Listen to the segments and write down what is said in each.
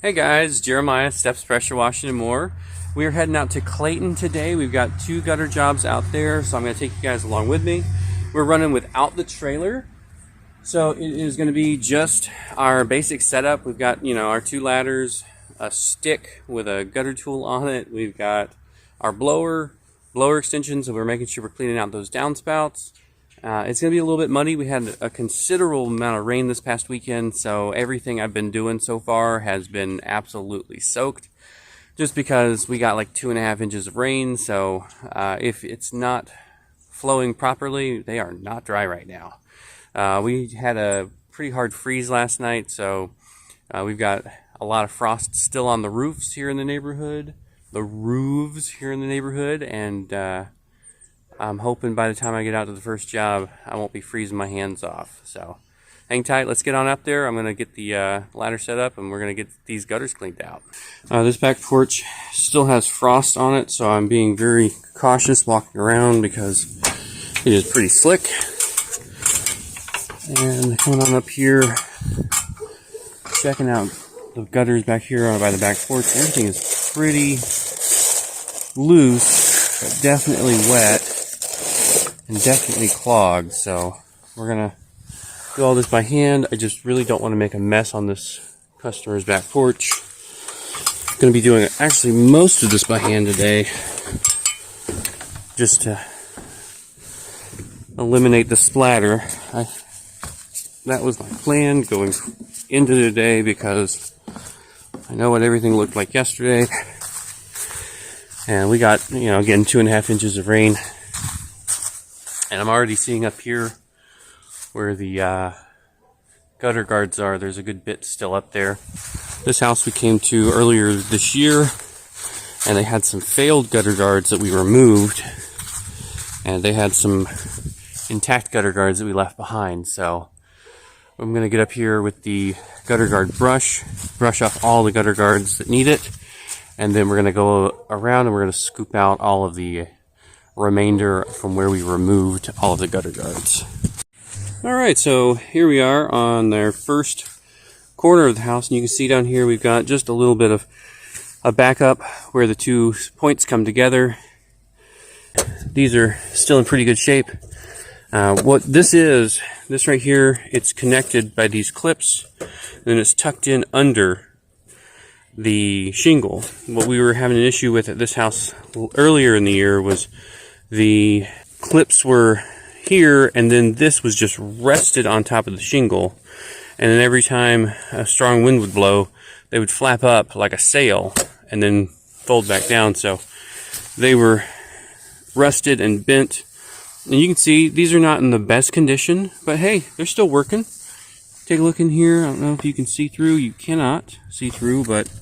Hey guys, Jeremiah, Steps Pressure Washing and More. We are heading out to Clayton today. We've got 2 gutter jobs out there, so I'm going to take you guys along with me. We're running without the trailer, so it is going to be just our basic setup. We've got, our 2 ladders, a stick with a gutter tool on it. We've got our blower extensions, so we're making sure we're cleaning out those downspouts. It's going to be a little bit muddy. We had a considerable amount of rain this past weekend, so everything I've been doing so far has been absolutely soaked. Just because we got like 2.5 inches of rain, so if it's not flowing properly, they are not dry right now. We had a pretty hard freeze last night, so we've got a lot of frost still on the roofs here in the neighborhood. And I'm hoping by the time I get out to the first job, I won't be freezing my hands off. So hang tight, let's get on up there. I'm going to get the ladder set up and we're going to get these gutters cleaned out. This back porch still has frost on it, so I'm being very cautious walking around because it is pretty slick. And coming on up here, checking out the gutters back here by the back porch. Everything is pretty loose, but definitely wet. And definitely clogged, so we're gonna do all this by hand. I just really don't want to make a mess on this customer's back porch. I'm gonna be doing actually most of this by hand today, just to eliminate the splatter. That was my plan going into the day because I know what everything looked like yesterday, and we got again 2.5 inches of rain. And I'm already seeing up here where the gutter guards are. There's a good bit still up there. This house we came to earlier this year, and they had some failed gutter guards that we removed, and they had some intact gutter guards that we left behind. So I'm going to get up here with the gutter guard brush off all the gutter guards that need it, and then we're going to go around and we're going to scoop out all of the remainder from where we removed all of the gutter guards. Alright, so here we are on their first corner of the house, and you can see down here we've got just a little bit of a backup where the 2 points come together. These are still in pretty good shape. What this is, this right here, it's connected by these clips, and then it's tucked in under the shingle. What we were having an issue with at this house earlier in the year was the clips were here, and then this was just rested on top of the shingle, and then every time a strong wind would blow, they would flap up like a sail and then fold back down. So they were rusted and bent, and you can see these are not in the best condition, but hey, they're still working. Take a look in here. I don't know if you can see through. You cannot see through, but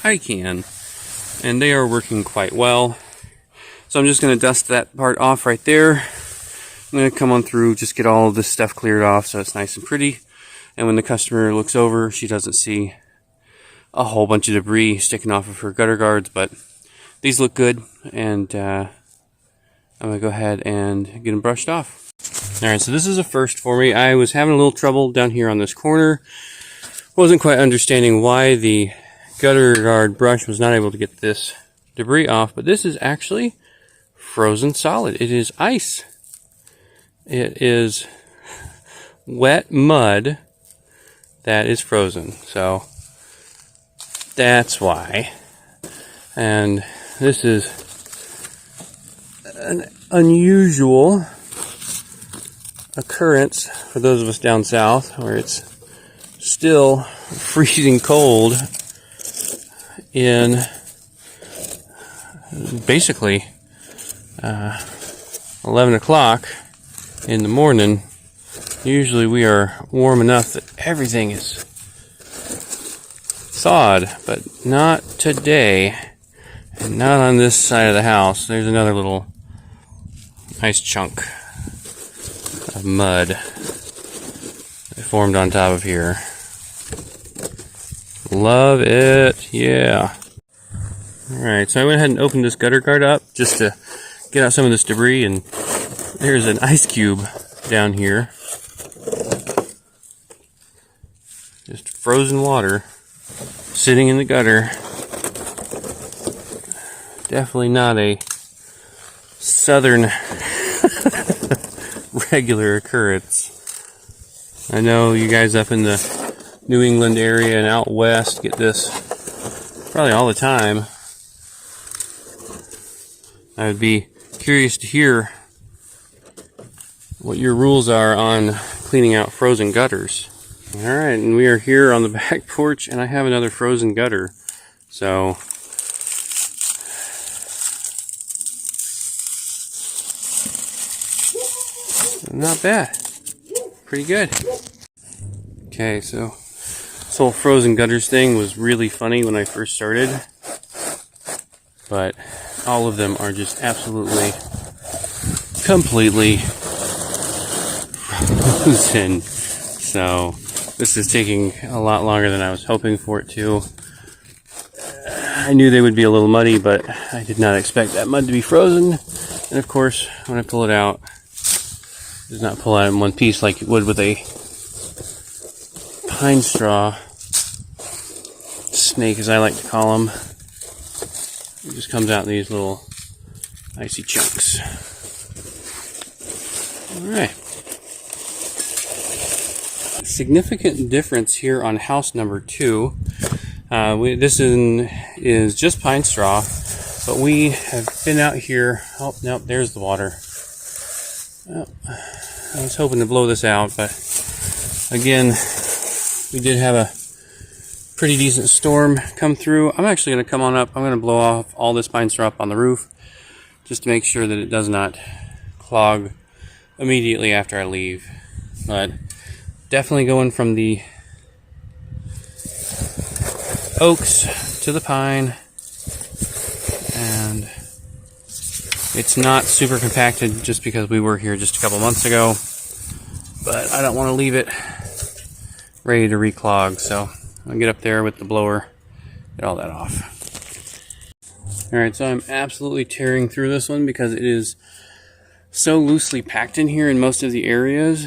I can, and they are working quite well. So I'm just going to dust that part off right there. I'm going to come on through, just get all of this stuff cleared off so it's nice and pretty. And when the customer looks over, she doesn't see a whole bunch of debris sticking off of her gutter guards. But these look good, and I'm going to go ahead and get them brushed off. Alright, so this is a first for me. I was having a little trouble down here on this corner. Wasn't quite understanding why the gutter guard brush was not able to get this debris off, but this is actually frozen solid. It is ice. It is wet mud that is frozen. So that's why. And this is an unusual occurrence for those of us down south where it's still freezing cold in basically 11 o'clock in the morning. Usually we are warm enough that everything is thawed, but not today, and not on this side of the house. There's another little nice chunk of mud that formed on top of here. Love it, yeah. Alright, so I went ahead and opened this gutter guard up just to get out some of this debris, and there's an ice cube down here. Just frozen water. sitting in the gutter. Definitely not a southern regular occurrence. I know you guys up in the New England area and out west get this probably all the time. I would be curious to hear what your rules are on cleaning out frozen gutters. Alright, and we are here on the back porch, and I have another frozen gutter. So, not bad. Pretty good. Okay, so this whole frozen gutters thing was really funny when I first started. But all of them are just absolutely, completely frozen. So this is taking a lot longer than I was hoping for it to. I knew they would be a little muddy, but I did not expect that mud to be frozen. And of course, when I pull it out, it does not pull out in one piece like it would with a pine straw snake, as I like to call them. It just comes out in these little icy chunks. Alright. Significant difference here on house number 2. This is just pine straw, but we have been out here. Oh, nope, there's the water. Oh, I was hoping to blow this out, but again, we did have a pretty decent storm come through. I'm actually going to come on up. I'm going to blow off all this pine straw up on the roof just to make sure that it does not clog immediately after I leave. But definitely going from the oaks to the pine, and it's not super compacted just because we were here just a couple months ago, but I don't want to leave it ready to reclog, so I'll get up there with the blower, get all that off. Alright, so I'm absolutely tearing through this one because it is so loosely packed in here in most of the areas.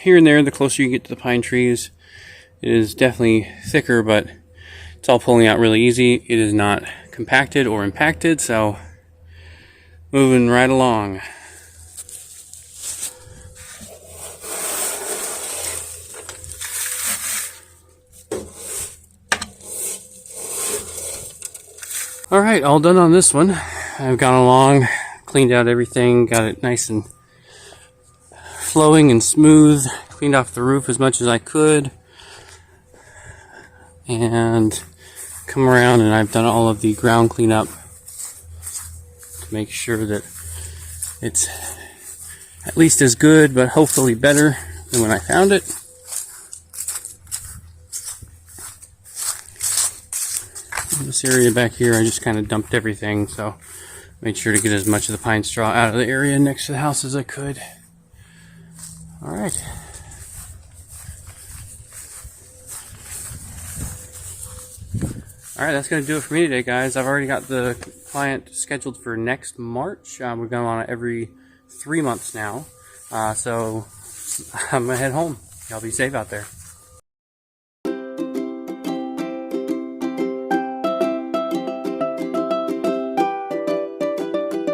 Here and there, the closer you get to the pine trees, it is definitely thicker, but it's all pulling out really easy. It is not compacted or impacted, so moving right along. Alright, all done on this one. I've gone along, cleaned out everything, got it nice and flowing and smooth, cleaned off the roof as much as I could, and come around and I've done all of the ground cleanup to make sure that it's at least as good, but hopefully better than when I found it. In this area back here, I just kind of dumped everything, so made sure to get as much of the pine straw out of the area next to the house as I could. Alright. Alright, that's going to do it for me today, guys. I've already got the client scheduled for next March. We're going on it every 3 months now. So I'm going to head home. Y'all be safe out there.